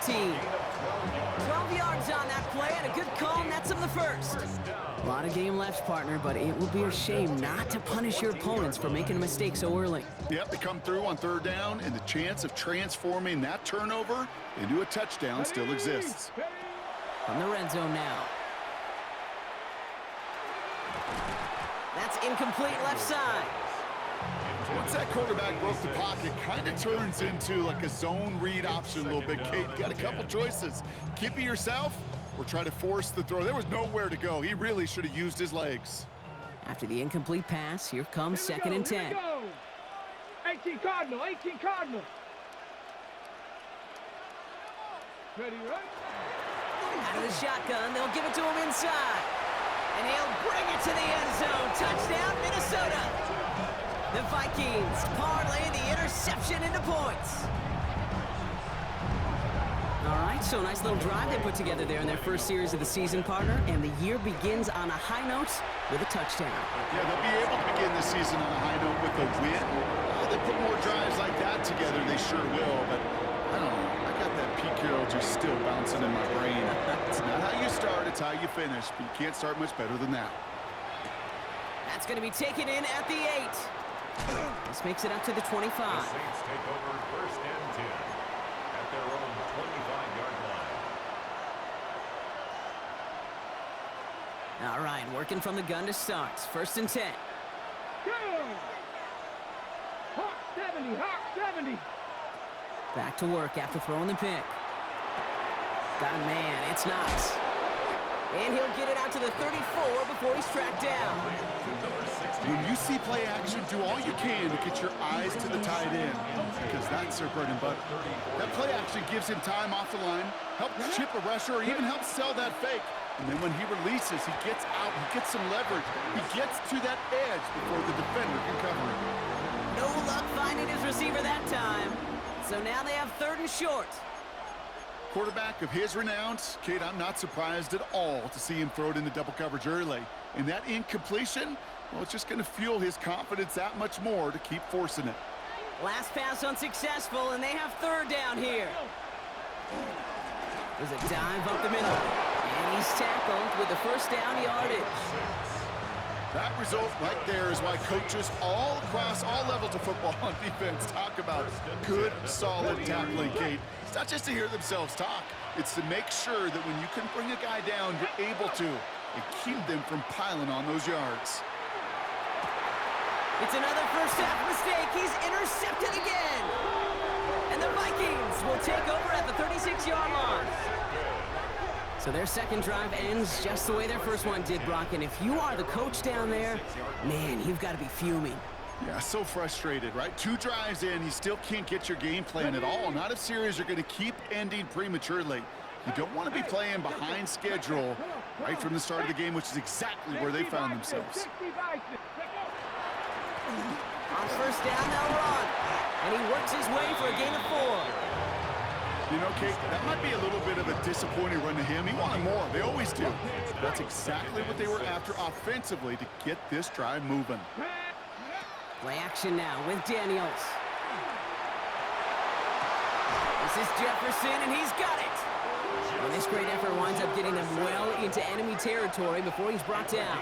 15. 12 yards on that play, and a good call nets him the first. A lot of game left, partner, but it would be a shame not to punish your opponents for making a mistake so early. Yep, they come through on third down, and the chance of transforming that turnover into a touchdown still exists. From the red zone now. That's incomplete left side. Once that quarterback broke the pocket, kind of turns into like a zone read option a little bit. Kate, you got a couple choices. Keep it yourself or try to force the throw. There was nowhere to go. He really should have used his legs. After the incomplete pass, here comes second and 10. 18 Cardinal, 18 Cardinal. Ready, right? Out of the shotgun, they'll give it to him inside. And he'll bring it to the end zone. Touchdown, Minnesota. The Vikings parlay the interception into points. All right, so a nice little drive they put together there in their first series of the season, partner, and the year begins on a high note with a touchdown. Yeah, they'll be able to begin the season on a high note with a win. They put more drives like that together, they sure will, but I don't know. I got that Pete Carroll just still bouncing in my brain. It's not how you start, it's how you finish, but you can't start much better than that. That's going to be taken in at the 8. This makes it up to the 25. The Saints take over first and 10 at their own 25-yard line. All right, working from the gun to start. First and 10. Go! Hawk 70, Hawk 70. Back to work after throwing the pick. Got a man, it's Knox. And he'll get it out to the 34 before he's tracked down. When you see play action, do all you can to get your eyes to the tight end, because that's their bread and butter. That play action gives him time off the line, helps chip a rusher, or even helps sell that fake. And then when he releases, he gets out, he gets some leverage. He gets to that edge before the defender can cover him. No luck finding his receiver that time. So now they have third and short. Quarterback of his renown, Kate, I'm not surprised at all to see him throw it into double coverage early. And that incompletion, well, it's just going to fuel his confidence that much more to keep forcing it. Last pass unsuccessful, and they have third down here. There's a dive up the middle. And he's tackled with the first down yardage. That result right there is why coaches all across all levels of football on defense talk about good, solid tackling, Kate. It's not just to hear themselves talk. It's to make sure that when you can bring a guy down, you're able to, and keep them from piling on those yards. It's another first half mistake. He's intercepted again. And the Vikings will take over at the 36-yard line. So their second drive ends just the way their first one did, Brock. And if you are the coach down there, man, you've got to be fuming. Yeah, so frustrated, right? 2 drives in, you still can't get your game plan at all. Not if series are going to keep ending prematurely. You don't want to be playing behind schedule right from the start of the game, which is exactly where they found themselves. On first down, they'll run. And he works his way for a gain of 4. You know, Kate, that might be a little bit of a disappointing run to him. He wanted more. They always do. That's exactly what they were after offensively to get this drive moving. Play action now with Daniels. This is Jefferson, and he's got it. And this great effort winds up getting them well into enemy territory before he's brought down.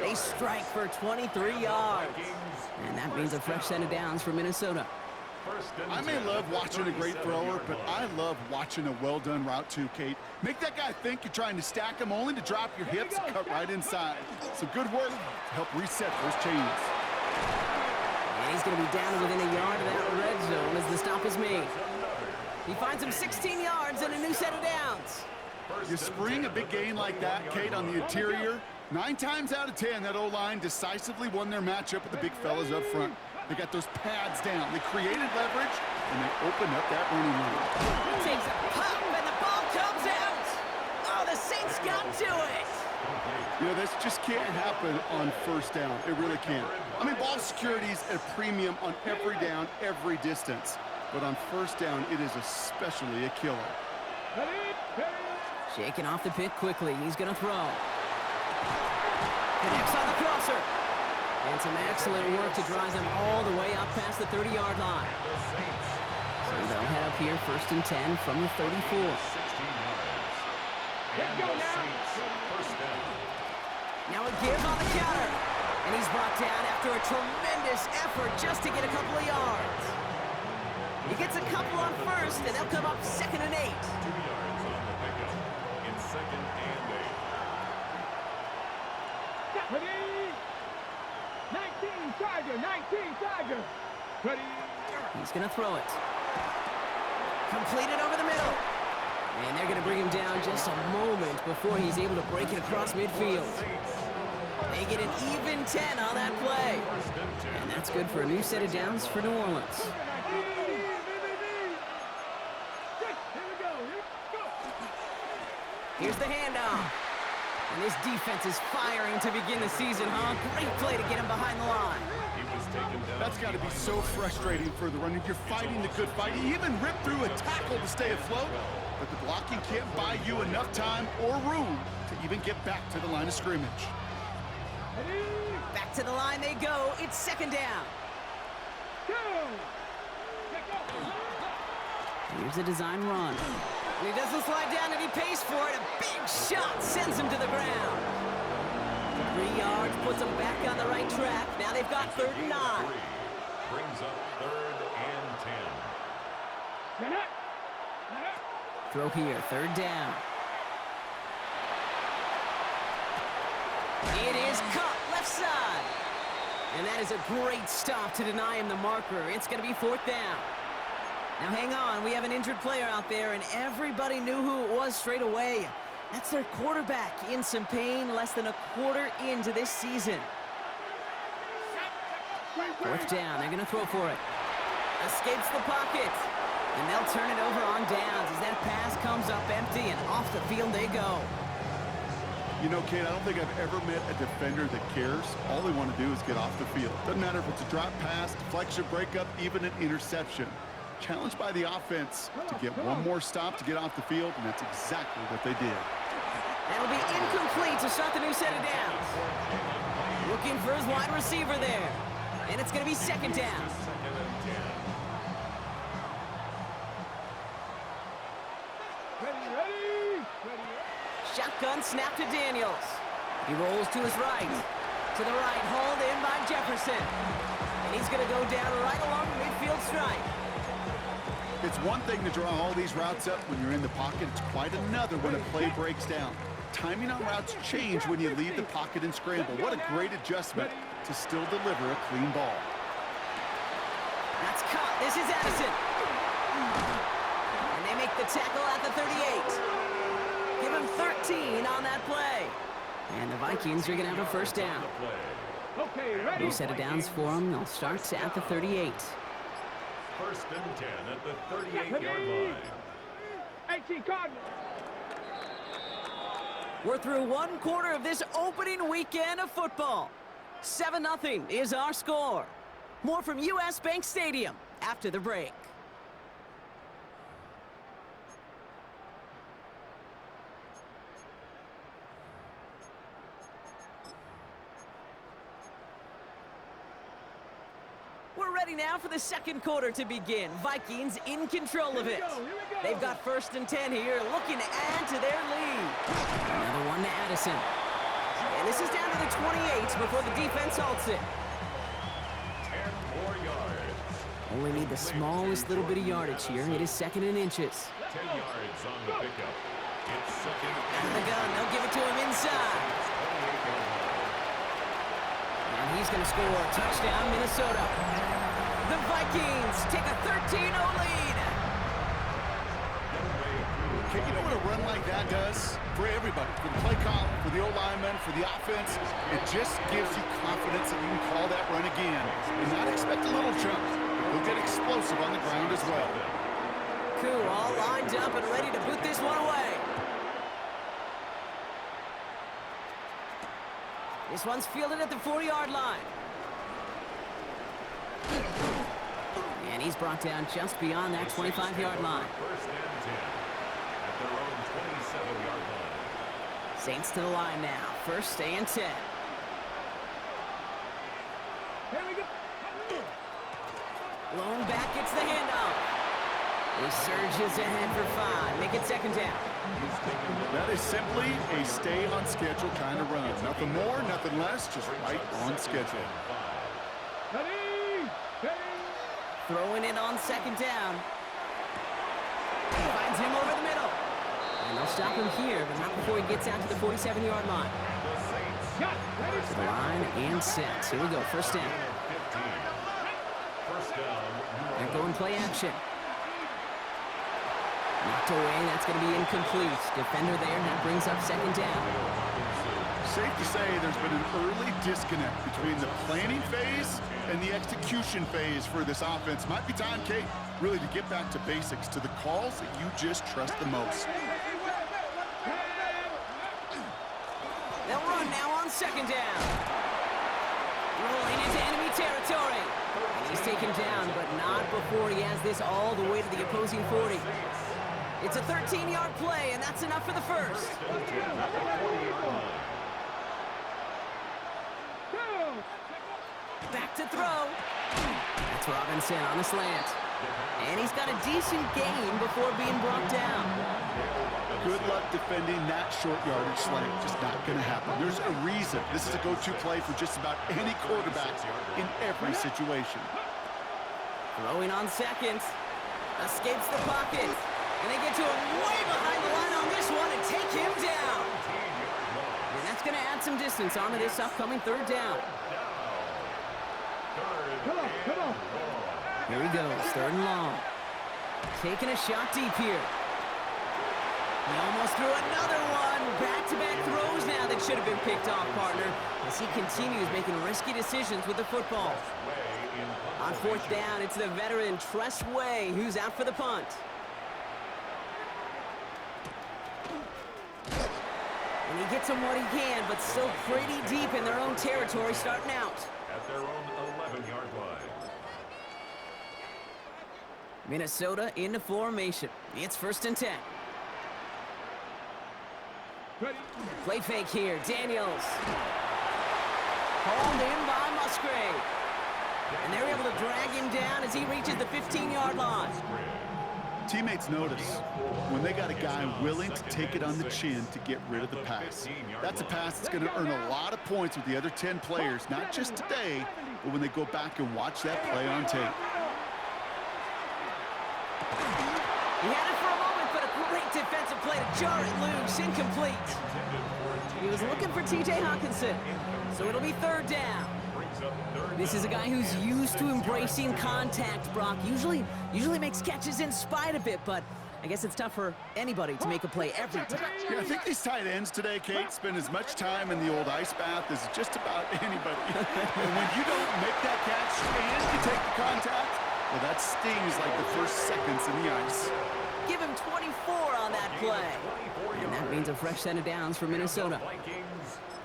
They strike for 23 yards. And that means a fresh set of downs for Minnesota. I may love watching a great thrower, but I love watching a well-done route too, Kate. Make that guy think you're trying to stack him only to drop your hips and cut right inside. So good work to help reset those chains. And he's going to be down within a yard of that red zone as the stop is made. He finds him 16 yards and a new set of downs. You spring a big gain like that, Kate, on the interior, 9 times out of 10, that O-line decisively won their matchup with the big fellas up front. They got those pads down. They created leverage, and they opened up that running lane. He takes a pop, and the ball comes out. Oh, the Saints got to it. You know, this just can't happen on first down. It really can't. I mean, ball security is a premium on every down, every distance. But on first down, it is especially a killer. Shaking off the pick quickly. He's going to throw. Connects on the crosser. And some excellent work to drive them all the way up past the 30-yard line. So they'll head up here, 1st and 10 from the 34. 16 yards. And the Saints first down. Now a give on the counter. And he's brought down after a tremendous effort just to get a couple of yards. He gets a couple on 1st, and they'll come up 2nd and 8. 2 yards on the pickup in 2nd and 8. Ready? 19 Tiger, 19 Tiger. Ready? He's going to throw it. Completed over the middle. And they're going to bring him down just a moment before he's able to break it across midfield. They get an even 10 on that play. And that's good for a new set of downs for New Orleans. Here's the handoff. And this defense is firing to begin the season, huh? Great play to get him behind the line. That's got to be so frustrating for the runner. You're fighting the good fight. You even rip through a tackle to stay afloat, but the blocking can't buy you enough time or room to even get back to the line of scrimmage. Back to the line they go. It's 2nd down. Here's a design run. And he doesn't slide down, and he pays for it. A big shot sends him to the ground. 3 yards puts them back on the right track. Now they've got 3rd and 9. Brings up 3rd and 10. Throw here, 3rd down. It is cut left side. And that is a great stop to deny him the marker. It's going to be 4th down. Now hang on, we have an injured player out there, and everybody knew who it was straight away. That's their quarterback in some pain, less than a quarter into this season. 4th down, they're going to throw for it. Escapes the pocket. And they'll turn it over on downs as that pass comes up empty, and off the field they go. You know, Kate, I don't think I've ever met a defender that cares. All they want to do is get off the field. Doesn't matter if it's a drop pass, deflection, breakup, even an interception. Challenged by the offense to get one more stop to get off the field, and that's exactly what they did. That'll be incomplete to start the new set of downs. Looking for his wide receiver there. And it's going to be 2nd down. Shotgun snap to Daniels. He rolls to his right. To the right, hauled in by Jefferson. And he's going to go down right along the midfield stripe. It's one thing to draw all these routes up when you're in the pocket. It's quite another when a play breaks down. Timing on routes change when you leave the pocket and scramble. What a great adjustment to still deliver a clean ball. That's caught. This is Addison. And they make the tackle at the 38. Give him 13 on that play. And the Vikings are going to have a 1st down. Okay, ready? New set of downs for them. They'll start at the 38. 1st and 10 at the 38-yard line. 18 Cardinals. We're through one quarter of this opening weekend of football. 7-0 is our score. More from U.S. Bank Stadium after the break. We're ready now for the 2nd quarter to begin. Vikings in control of it. They've got 1st and 10 here, looking to add to their lead. Another one to Addison. And this is down to the 28 before the defense halts it. 10 more yards. Only need the smallest little bit of yardage here. It is 2nd and inches. 10 yards on the pickup. It's 2nd Out of the gun, they'll give it to him inside. And he's going to score a touchdown, Minnesota. The Vikings take a 13-0 lead. Okay, you know what a run like that does for everybody, for the play call, for the O-lineman, for the offense? It just gives you confidence that you can call that run again and not expect a little jump. They'll get explosive on the ground as well. Cool, all lined up and ready to boot this one away. This one's fielded at the 40-yard line. And he's brought down just beyond that 25-yard line. 1st and 10 at their own 27-yard line. Saints to the line now. 1st and 10. Here we go. Lone back gets the handoff. He surges ahead for 5. Make it second down. That is simply a stay on schedule kind of run. Nothing more, nothing less, just right on schedule. Ready, steady. Throwing it on second down. Finds him over the middle. And they'll stop him here, but not before he gets out to the 47-yard line. Cut. Ready, To the line and set. Here we go, first down. And going play action. Knocked away, that's going to be incomplete. Defender there, and that brings up second down. Safe to say there's been an early disconnect between the planning phase and the execution phase for this offense. Might be time, Kate, really to get back to basics, to the calls that you just trust the most. They'll run now on second down. Rolling into enemy territory. And he's taken down, but not before he has this all the way to the opposing 40. It's a 13-yard play, and that's enough for the first. Back to throw. That's Robinson on the slant. And he's got a decent gain before being brought down. Good luck defending that short yardage slant. Just not going to happen. There's a reason this is a go-to play for just about any quarterback in every situation. Throwing on second. Escapes the pocket. And they get to him way behind the line on this one and take him down. And that's going to add some distance onto this upcoming third down. Come on. Here he goes, third and long. Taking a shot deep here. He almost threw another one. Back-to-back throws now that should have been picked off, partner, as he continues making risky decisions with the football. On fourth down, it's the veteran Tress Way who's out for the punt. And he gets him what he can, but still pretty deep in their own territory starting out. At their own 11-yard line. Minnesota into formation. It's first and 10. Ready. Play fake here. Daniels. Hauled in by Musgrave. And they're able to drag him down as he reaches the 15-yard line. Teammates notice when they got a guy willing to take it on the chin to get rid of the pass. That's a pass that's going to earn a lot of points with the other 10 players, not just today, but when they go back and watch that play on tape. He had it for a moment, but a great defensive play to jar it loose. Incomplete. He was looking for T.J. Hawkinson, so it'll be third down. This is a guy who's used to embracing contact, Brock. Usually makes catches in spite of it, but I guess it's tough for anybody to make a play every time. Yeah, I think these tight ends today, Kate, spend as much time in the old ice bath as just about anybody. And when you don't make that catch and you take the contact, well, that stings like the first seconds in the ice. Give him 24 on that play. And that means a fresh set of downs for Minnesota.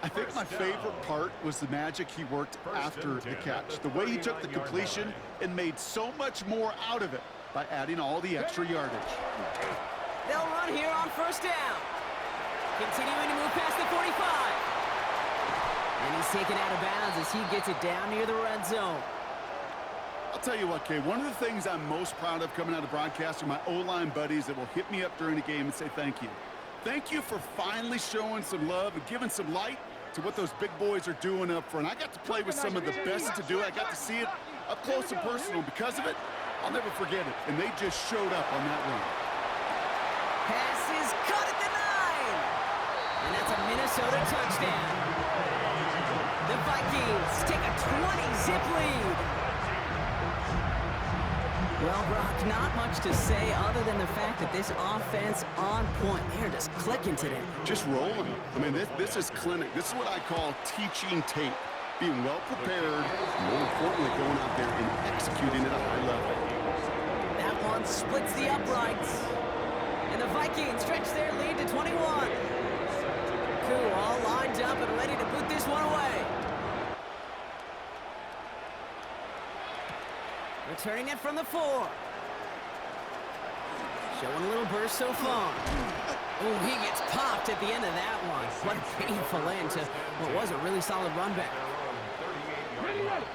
I think my favorite part was the magic he worked after the catch. The way he took the completion and made so much more out of it by adding all the extra yardage. They'll run here on first down. Continuing to move past the 45. And he's taken out of bounds as he gets it down near the red zone. I'll tell you what, Kay, one of the things I'm most proud of coming out of broadcast are my O-line buddies that will hit me up during a game and say thank you. Thank you for finally showing some love and giving some light to what those big boys are doing up front. I got to play with some of the best to do it. I got to see it up close and personal. Because of it, I'll never forget it. And they just showed up on that run. Pass is cut at the 9. And that's a Minnesota touchdown. The Vikings take a 20-zip lead. Well, Brock, not much to say other than the fact that this offense on point. They're just clicking today. Just rolling. I mean, this is clinic. This is what I call teaching tape. Being well prepared, more importantly, going out there and executing at a high level. That one splits the uprights. And the Vikings stretch their lead to 21. Cool, all lined up and ready to put this one away. Returning it from the 4. Showing a little burst so far. Oh, he gets popped at the end of that one. What a painful end to what was a really solid run back.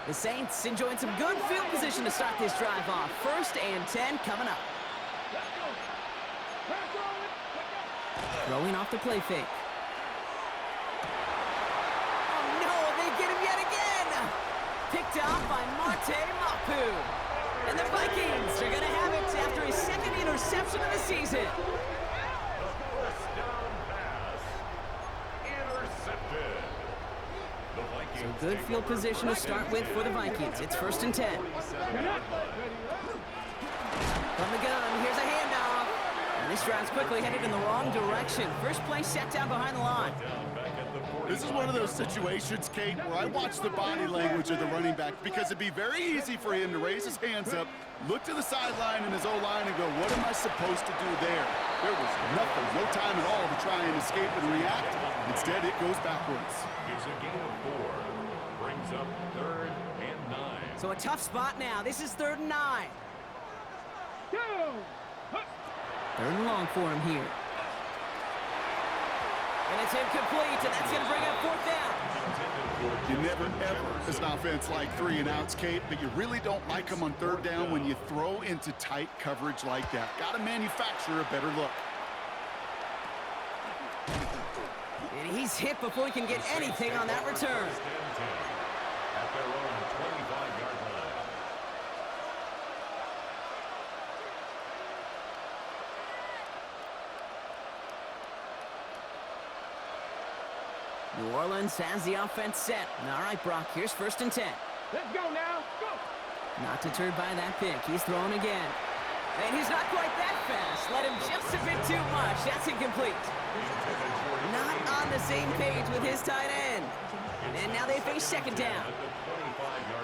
The Saints enjoying some good field position to start this drive off. First and 10 coming up. Throwing off the play fake. Oh, no, they get him yet again. Picked off by Marte Mapu. And the Vikings are going to have it after his second interception of the season. First down pass. Intercepted. The Vikings So good take field over position to first start and with 10 for the Vikings. It's first and 10. 47-yard line. From the gun, here's a handoff. And this drive's quickly headed in the wrong direction. First play set down behind the line. This is one of those situations, Kate, where I watch the body language of the running back because it'd be very easy for him to raise his hands up, look to the sideline in his O-line and go, what am I supposed to do there? There was nothing, no time at all to try and escape and react. Instead, it goes backwards. It's a gain of 4. Brings up 3rd and 9. So a tough spot now. This is 3rd and 9. Go! 3rd and long for him here. And it's incomplete, and that's going to bring up 4th down. You never, ever, as an offense, like 3 and outs, Kate, but you really don't like them on 3rd down when you throw into tight coverage like that. Got to manufacture a better look. And he's hit before he can get anything on that return. At their own 25-yard line. New Orleans has the offense set. All right, Brock, here's 1st and 10. Let's go now. Go! Not deterred by that pick. He's throwing again. And he's not quite that fast. Let him just a bit too much. That's incomplete. Not on the same page with his tight end. And now they face 2nd down.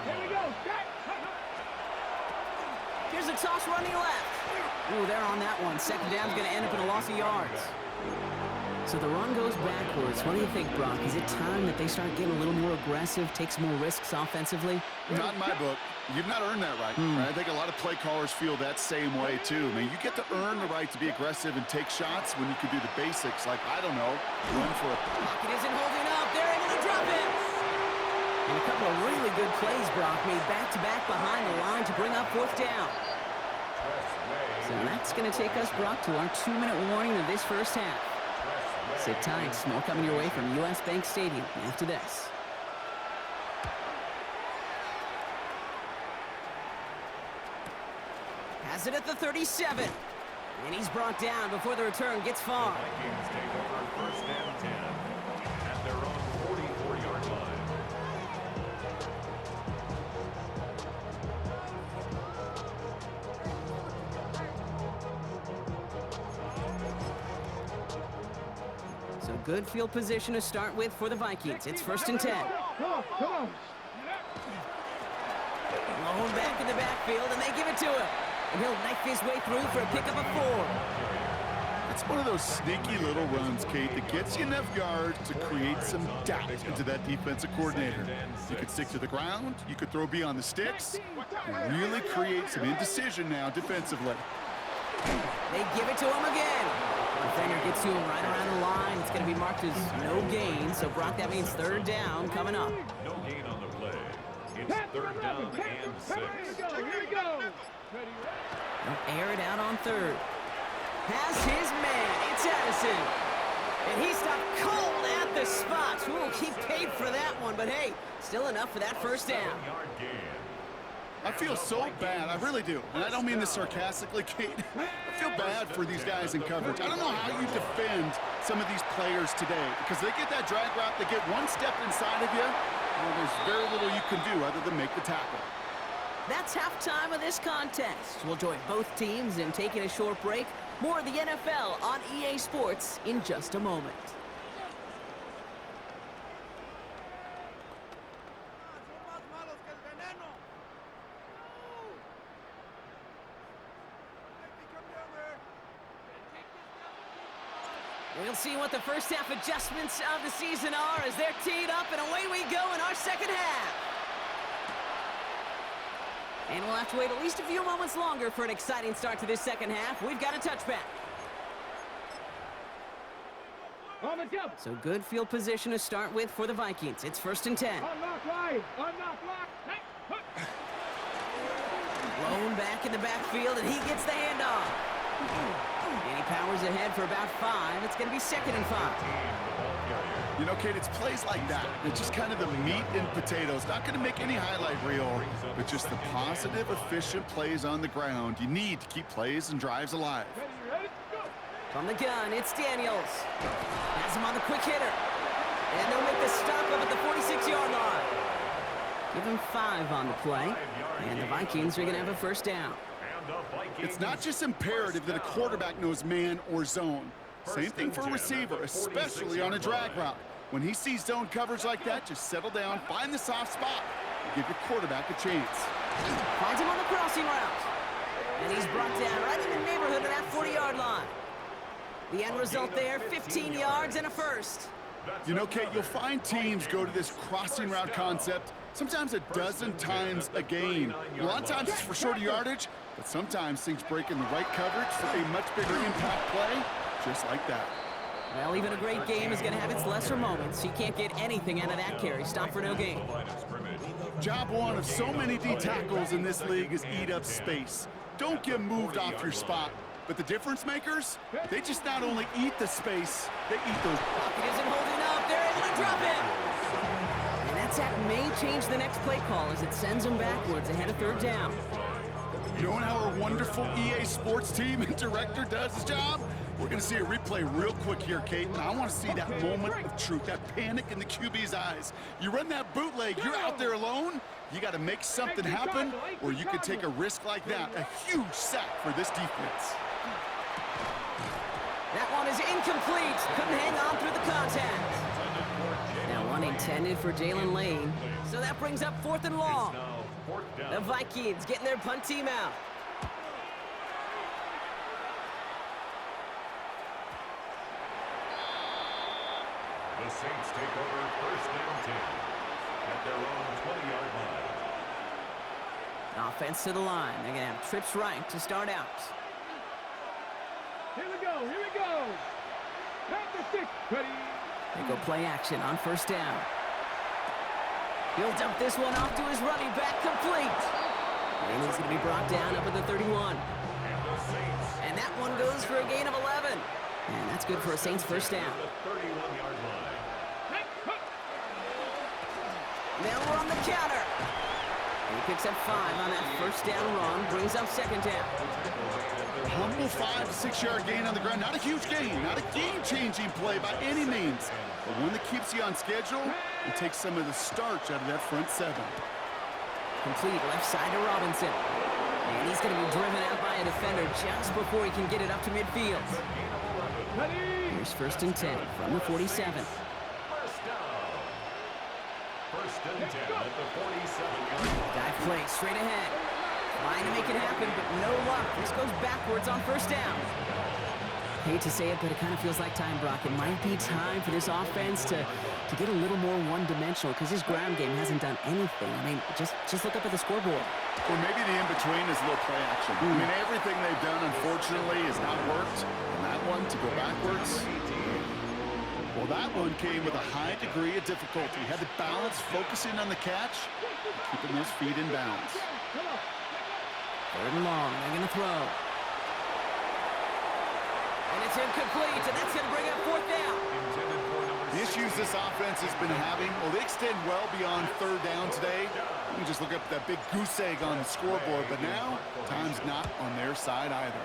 Here we go. Set. Here's a toss running left. Ooh, they're on that one. 2nd down's going to end up in a loss of yards. So the run goes backwards. What do you think, Brock? Is it time that they start getting a little more aggressive, take some more risks offensively? Not in my book. You've not earned that right. I think a lot of play callers feel that same way, too. I mean, you get to earn the right to be aggressive and take shots when you can do the basics, like, I don't know, run for a... Pocket isn't holding up. They're able to drop it. And a couple of really good plays, Brock, made back-to-back behind the line to bring up 4th down. So that's going to take us, Brock, to our 2-minute warning of this first half. Sit tight. More coming your way from U.S. Bank Stadium after this. Has it at the 37. And he's brought down before the return gets far. Vikings take over 1st and 10 at their own 44-yard line. So good field position to start with for the Vikings. It's 1st and 10. Come on, come on. Blown back in the backfield, and they give it to him. And he'll knife his way through for a pickup of 4. It's one of those sneaky little runs, Kate, that gets you enough yards to create some doubt into that defensive coordinator. You could stick to the ground, you could throw beyond the sticks, and really create some indecision now defensively. They give it to him again. Defender gets to him right around the line. It's going to be marked as no gain. So, Brock, that means 3rd down coming up. No gain on the play. It's 3rd down and 6. Here we go. Ready, They'll air it out on 3rd. Has his man. It's Addison. And he stopped cold at the spot. Ooh, he paid for that one. But, hey, still enough for that 1st down. 7-yard gain. I feel so bad, I really do. And I don't mean this sarcastically, Kate. I feel bad for these guys in coverage. I don't know how you defend some of these players today because they get that drag route, they get one step inside of you, well, there's very little you can do other than make the tackle. That's halftime of this contest. We'll join both teams in taking a short break. More of the NFL on EA Sports in just a moment. We'll see what the first half adjustments of the season are as they're teed up, and away we go in our 2nd half. And we'll have to wait at least a few moments longer for an exciting start to this 2nd half. We've got a touchback. On the jump. So good field position to start with for the Vikings. It's 1st and 10. Unlock line. Unlock lock. Hey, hook. Blown back in the backfield, and he gets the handoff. And he powers ahead for about 5. It's going to be 2nd and 5. You know, Kate, it's plays like that. It's just kind of the meat and potatoes. Not going to make any highlight reel, but just the positive, efficient plays on the ground. You need to keep plays and drives alive. From the gun, it's Daniels. Has him on the quick hitter. And they'll make the stop up at the 46-yard line. Give him 5 on the play. And the Vikings are going to have a first down. It's not just imperative that a quarterback knows man or zone. Same thing for a receiver, especially on a drag route. When he sees zone coverage like that, just settle down, find the soft spot, and give your quarterback a chance. Finds him on the crossing route. And he's brought down right in the neighborhood of that 40-yard line. The end result there, 15 yards and a first. You know, Kate, you'll find teams go to this crossing route concept sometimes a dozen times a game. A lot of times it's for shorter yardage, but sometimes things break in the right coverage for a much bigger impact play, just like that. Well, even a great game is going to have its lesser moments. He can't get anything out of that carry. Stop for no gain. Job one of so many D tackles in this league is eat up space. Don't get moved off your spot. But the difference makers, they just not only eat the space, they eat those. Pocket isn't holding up. They're able to drop him. And that sack may change the next play call as it sends him backwards ahead of 3rd down. Knowing how our wonderful EA Sports team and director does his job, we're going to see a replay real quick here, Kate, and I want to see that moment of truth, that panic in the QB's eyes. You run that bootleg, you're out there alone, you got to make something happen, or you could take a risk like that, a huge sack for this defense. That one is incomplete. Couldn't hang on through the contact. Now one intended for Jalen Lane. So that brings up 4th and long. The Vikings getting their punt team out. The Saints take over 1st and 10 at their own 20-yard line. Offense to the line. They're going to have trips right to start out. Here we go, here we go. Number 6, ready. They go play action on 1st down. He'll dump this one off to his running back, complete. And he's going to be brought down up at the 31. And that one goes for a gain of 11. And that's good for a Saints first down. Now we're on the counter. And he picks up 5 on that 1st down run, brings up 2nd down. A humble 5 to 6 yard gain on the ground. Not a huge gain, not a game-changing play by any means, but one that keeps you on schedule and takes some of the starch out of that front 7. Complete left side to Robinson. And he's going to be driven out by a defender just before he can get it up to midfield. Here's 1st and 10 from the 47. First and 10 at the 47-yard line. Dive play straight ahead. Trying to make it happen, but no luck. This goes backwards on 1st down. Hate to say it, but it kind of feels like time, Brock. It might be time for this offense to get a little more one-dimensional because his ground game hasn't done anything. I mean, just look up at the scoreboard. Or maybe the in-between is a little play action. I mean, everything they've done, unfortunately, has not worked. And that one, to go backwards, well, that one came with a high degree of difficulty. Had to balance focusing on the catch, keeping those feet in bounds. 3rd and long, they're going to throw. And it's incomplete, and that's going to bring up 4th down. The issues this offense has been having, well, they extend well beyond 3rd down today. You can just look up that big goose egg on the scoreboard, but now, time's not on their side either.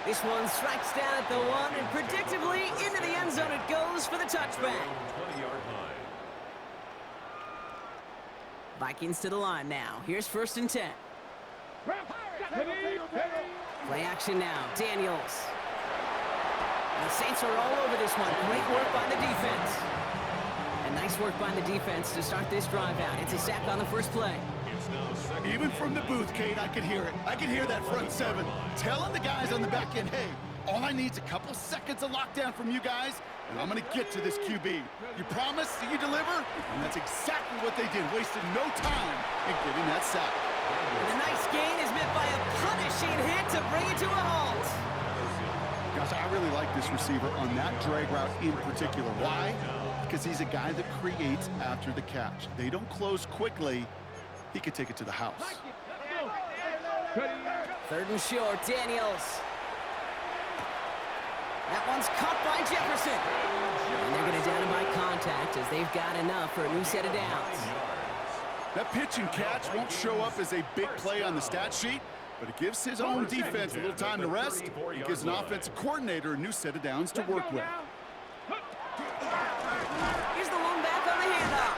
This one strikes down at the 1, and predictably into the end zone it goes for the touchback. 20-yard line. Vikings to the line now. Here's 1st and 10. Play action now. Daniels. And the Saints are all over this one. Great work by the defense. And nice work by the defense to start this drive out. It's a sack on the first play. Even from the booth, Kate, I could hear it. I could hear that front 7 telling the guys on the back end, hey, all I need is a couple seconds of lockdown from you guys, and I'm going to get to this QB. You promise, you deliver, and that's exactly what they did, wasting no time in getting that sack. And a nice gain is met by a punishing hit to bring it to a halt. Gosh, I really like this receiver on that drag route in particular. Why? Because he's a guy that creates after the catch. They don't close quickly. He could take it to the house. Third and short, Daniels. That one's caught by Jefferson. And they're going to down him by contact as they've got enough for a new set of downs. That pitch and catch won't show up as a big play on the stat sheet, but it gives his own defense a little time to rest. It gives an offensive coordinator a new set of downs to work with. Here's the lone back on the handoff.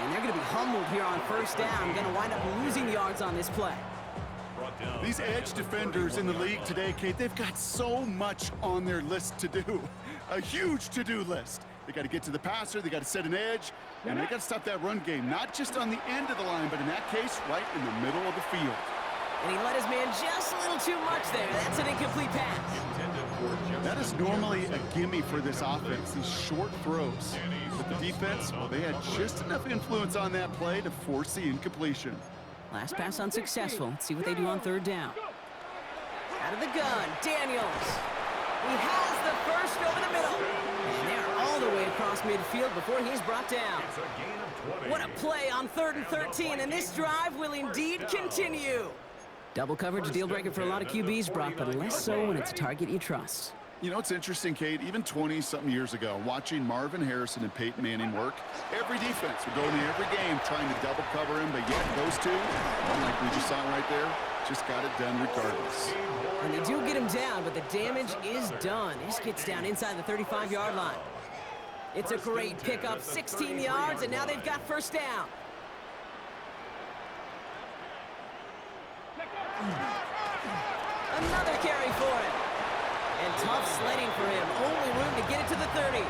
And they're going to be humbled here on first down. Going to wind up losing yards on this play. These edge defenders in the league today, Kate, they've got so much on their list to do. A huge to-do list. They got to get to the passer, they got to set an edge, and they got to stop that run game, not just on the end of the line, but in that case, right in the middle of the field. And he let his man just a little too much there. That's an incomplete pass. That is normally a gimme for this offense, these short throws. But the defense, well, they had just enough influence on that play to force the incompletion. Last pass unsuccessful. Let's see what they do on third down. Out of the gun, Daniels. He has the first over the middle. And they're all the way across midfield before he's brought down. What a play on 3rd and 13, and this drive will indeed continue. Double coverage, a deal breaker for a lot of QBs, Brock, but less so when it's a target you trust. You know, it's interesting, Kate, even 20-something years ago, watching Marvin Harrison and Peyton Manning work, every defense would go into every game trying to double cover him, but yet those two, like we just saw right there, just got it done regardless. And they do get him down, but the damage is done. This gets down inside the 35-yard line. It's a great pickup, 16 yards, and now they've got first down. Another carry for him. And tough sledding for him. Only room to get it to the 30.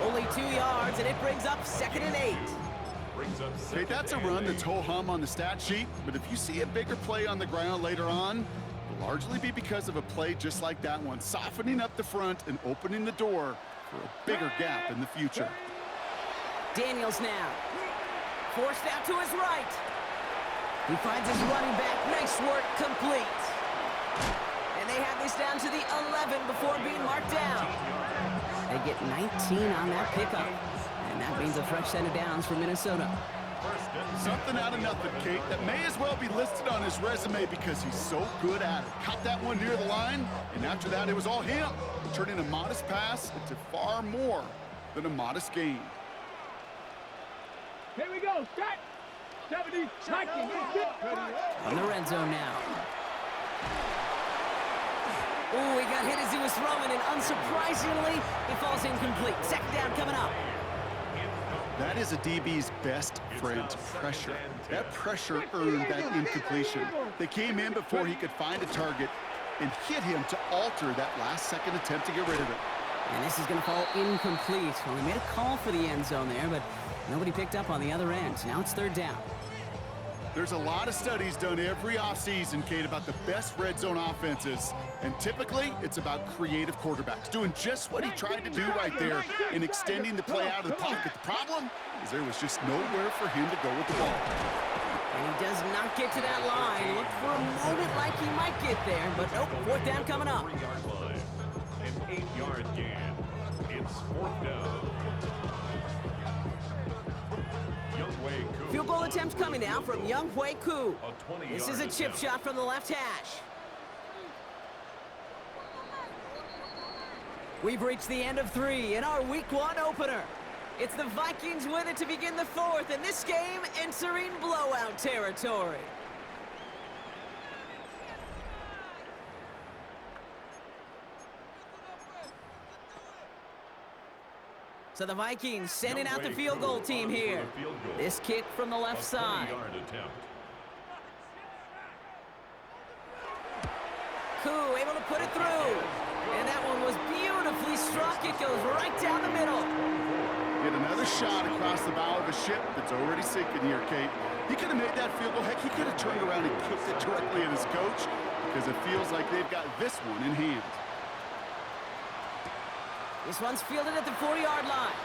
Only 2 yards, and it brings up 2nd and 8. Hey, that's a run that's ho-hum on the stat sheet, but if you see a bigger play on the ground later on, it'll largely be because of a play just like that one, softening up the front and opening the door for a bigger gap in the future. Daniels now. Forced out to his right. He finds his running back. Nice work, complete. And they have this down to the 11 before being marked down. They get 19 on that pickup. And that means a fresh set of downs for Minnesota. Something out of nothing, Kate, that may as well be listed on his resume because he's so good at it. Caught that one near the line, and after that, it was all him, turning a modest pass into far more than a modest gain. Here we go, set. 70, 90, On the red zone now. Oh, he got hit as he was throwing, and unsurprisingly, he falls incomplete. 2nd down coming up. That is a DB's best friend, pressure. That pressure earned that incompletion. They came in before he could find a target and hit him to alter that last-second attempt to get rid of it. And this is going to fall incomplete. Well, he made a call for the end zone there, but nobody picked up on the other end. Now it's 3rd down. There's a lot of studies done every offseason, Kate, about the best red zone offenses. And typically, it's about creative quarterbacks, doing just what he tried to do right there in extending the play out of the pocket. The problem is there was just nowhere for him to go with the ball. And he does not get to that line. Looked for a moment like he might get there, but nope, 4th down coming up. An 8-yard gain. It's 4th down. Field goal attempts coming now from Young-Hui Koo. This is a chip shot from the left hash. We've reached the end of 3 in our Week 1 opener. It's the Vikings with it to begin the 4th, and this game entering blowout territory. So the Vikings sending out the field goal team here. This kick from the left side. Koo able to put it through. And that one was beautifully struck. It goes right down the middle. Get another shot across the bow of a ship that's already sinking here, Kate. He could have made that field goal. Heck, he could have turned around and kicked it directly at his coach because it feels like they've got this one in hand. This one's fielded at the 40-yard line.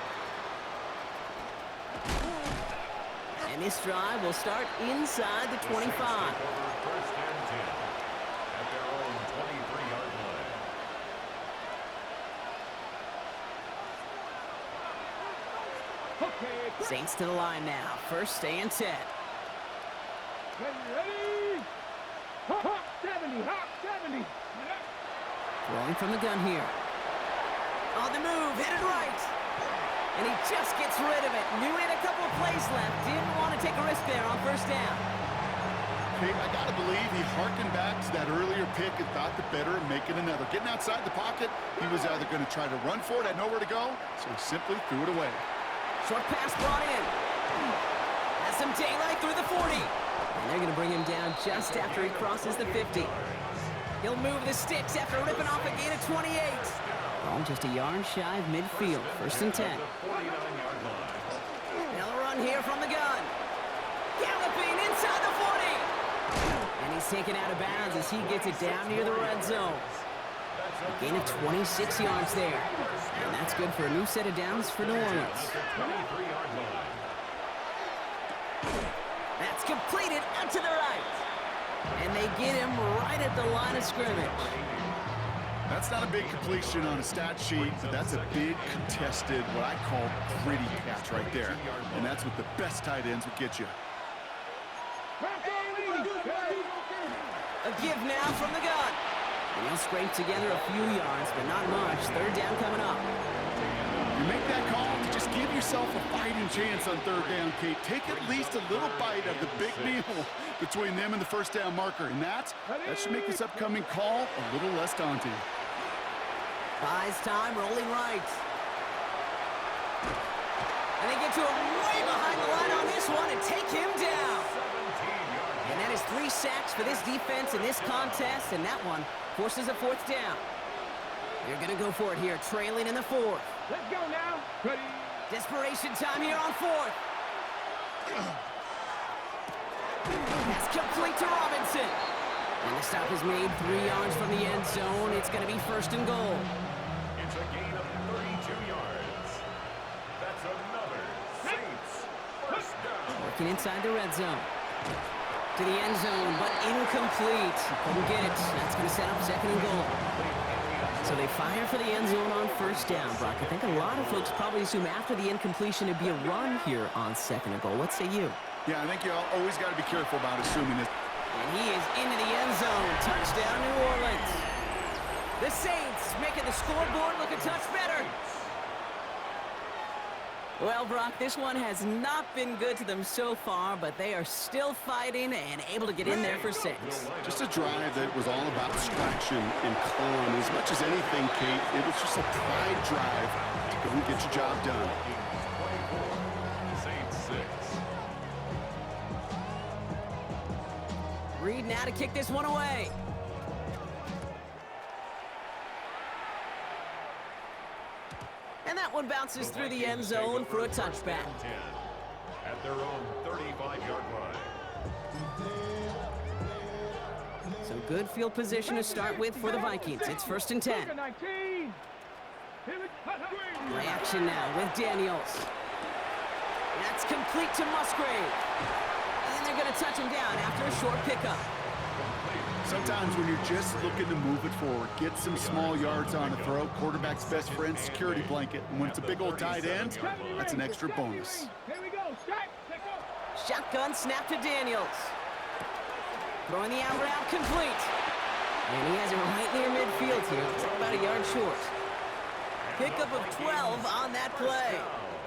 And this drive will start inside the 25. First and 10 at their own 23-yard line. Okay. Saints to the line now. 1st and 10. Ready? Hawk 70, Hawk 70. Throwing from the gun here. On the move, headed right. And he just gets rid of it. Knew he had a couple of plays left. Didn't want to take a risk there on first down. Hey, I got to believe he harkened back to that earlier pick and thought the better of making another. Getting outside the pocket, he was either going to try to run for it, had nowhere to go, so he simply threw it away. Short pass brought in. Has some daylight through the 40. And they're going to bring him down just after he crosses the 50. He'll move the sticks after ripping off a gain of 28. Oh, just a yard shy of midfield. First and 10. They'll run here from the gun. Galloping inside the 40. And he's taken out of bounds as he gets it down near the red zone. A gain of 26 yards there. And that's good for a new set of downs for New Orleans. That's completed out to the right. And they get him right at the line of scrimmage. That's not a big completion on a stat sheet, but that's a big contested, what I call gritty catch right there. And that's what the best tight ends would get you. A give now from the gun. And he'll scrape together a few yards, but not much. Third down coming up. You make that call to just give yourself a fighting chance on third down, Kate. Take at least a little bite of the big meal between them and the first down marker. And that should make this upcoming call a little less daunting. Buys time, rolling right. And they get to him way behind the line on this one and take him down. And that is 3 sacks for this defense in this contest, and that one forces a fourth down. They're going to go for it here, trailing in the 4th. Let's go now. Ready. Desperation time here on 4th. That's complete to Robinson. And the stop is made 3 yards from the end zone. It's going to be first and goal. It's a gain of 32 yards. That's another Saints first down. Working inside the red zone. To the end zone, but incomplete. Couldn't get it. That's going to set up second and goal. So they fire for the end zone on first down, Brock. I think a lot of folks probably assume after the incompletion it'd be a run here on second and goal. What say you? Yeah, I think you always got to be careful about assuming this. And he is into the end zone. Touchdown, New Orleans. The Saints making the scoreboard look a touch better. Well, Brock, this one has not been good to them so far, but they are still fighting and able to get in there for 6. Just a drive that was all about distraction and calm. As much as anything, Kate, it was just a pride drive to go and get your job done. Saints 6. Reed now to kick this one away. And that one bounces through the end zone for a touchback. At their own 35-yard line. So good field position to start with for the Vikings. It's first and 10. Play action now with Daniels. That's complete to Musgrave. And they're going to touch him down after a short pickup. Sometimes when you're just looking to move it forward, get some small yards on the throw, quarterback's best friend, security blanket. And when it's a big old tight end, that's an extra bonus. Here we go. Shotgun snap to Daniels. Throwing the out route complete. And he has it right near midfield here. It's about a yard short. Pickup of 12 on that play.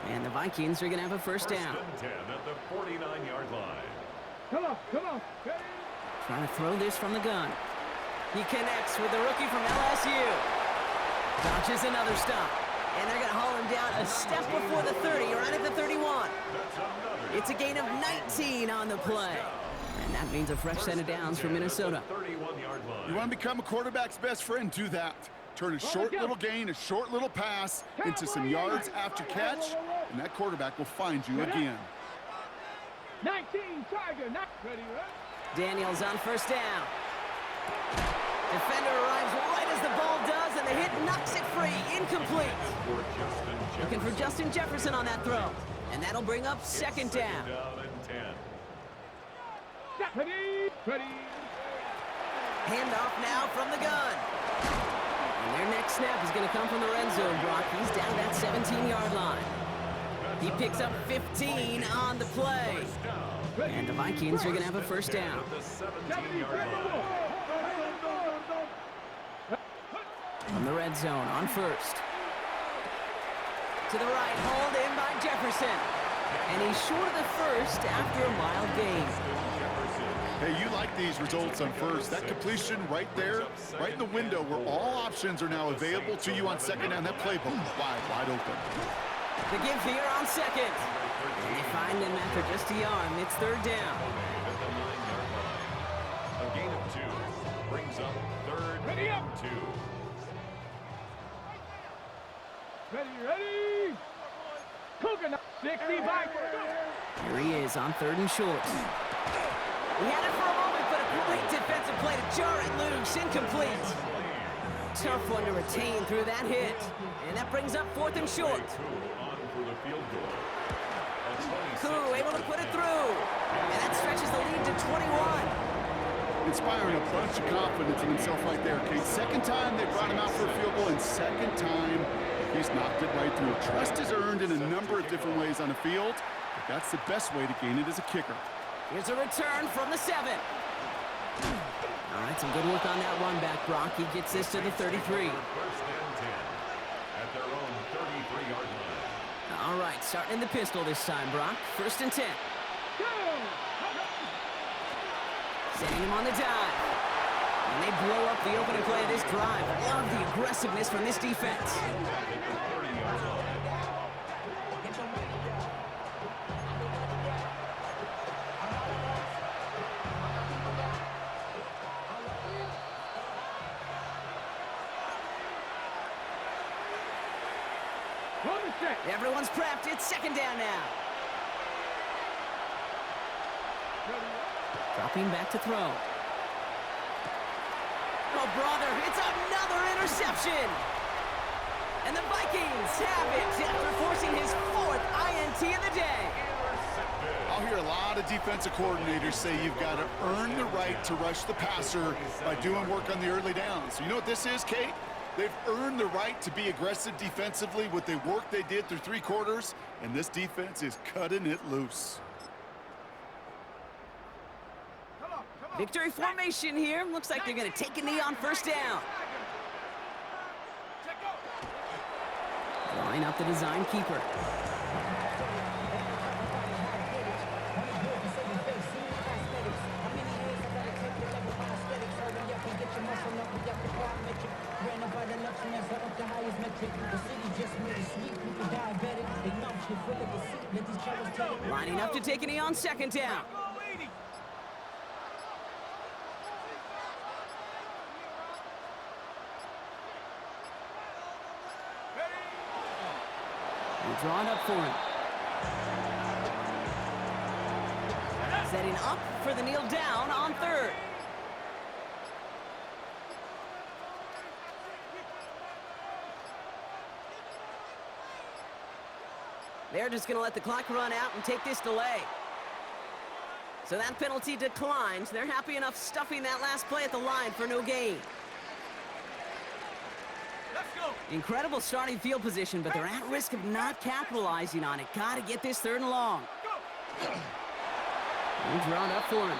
And the Vikings are going to have a first down. First and 10 at the 49-yard line. Come on. Ready. Trying to throw this from the gun. He connects with the rookie from LSU. Dodges another stop. And they're going to haul him down a step before the 30, right at the 31. It's a gain of 19 on the play. And that means a fresh set of downs for Minnesota. 31-yard line. You want to become a quarterback's best friend, do that. Turn a short little gain, a short little pass into some yards after catch, and that quarterback will find you again. 19, Tiger, not ready, right? Daniels on first down. Defender arrives right as the ball does, and the hit knocks it free. Incomplete. Looking for Justin Jefferson on that throw. And that'll bring up second down. Ready. Handoff now from the gun. And their next snap is going to come from the red zone, Brock. He's down that 17-yard line. He picks up 15 on the play. And the Vikings are going to have a first down. The 17-yard line. red zone on first. To the right, hauled in by Jefferson. And he's short of the first after a mild gain. Hey, you like these results on first. That completion right there, right in the window where all options are now available to you on second down. That playbook wide open. The give here on second. And they find him after just a yard. It's third down. A gain of 2 brings up third and 2. Ready. Cooking up 60 back. Here he is on third and short. He had it for a moment, but a great defensive play to jar it loose. Incomplete. Tough one to retain through that hit. And that brings up fourth and short. Koo able to put it through. And that stretches the lead to 21. Inspiring a bunch of confidence in himself right there, Kate. Second time they brought him out for a field goal, and second time he's knocked it right through. Trust is earned in a number of different ways on the field, but that's the best way to gain it as a kicker. Here's a return from the 7. All right, some good work on that run back, Brock. He gets this to the 33. First and 10 at their own 33-yard line. All right, starting in the pistol this time, Brock. First and 10. Setting him on the dive. And they blow up the opening play of this drive. Love the aggressiveness from this defense. Everyone's prepped. It's second down now. Dropping back to throw. Oh, brother, it's another interception. And the Vikings have it after forcing his 4th INT of the day. I'll hear a lot of defensive coordinators say you've got to earn the right to rush the passer by doing work on the early downs. You know what this is, Kate? They've earned the right to be aggressive defensively with the work they did through 3 quarters, and this defense is cutting it loose. Victory formation here. Looks like they're going to take a knee on first down. Line up the design keeper. Lining up to take a knee on second down. We're drawing up for him. Setting up for the kneel down on third. They're just going to let the clock run out and take this delay. So that penalty declines. They're happy enough stuffing that last play at the line for no gain. Let's go. Incredible starting field position, but they're at risk of not capitalizing on it. Got to get this third and long. He's drawn up for him.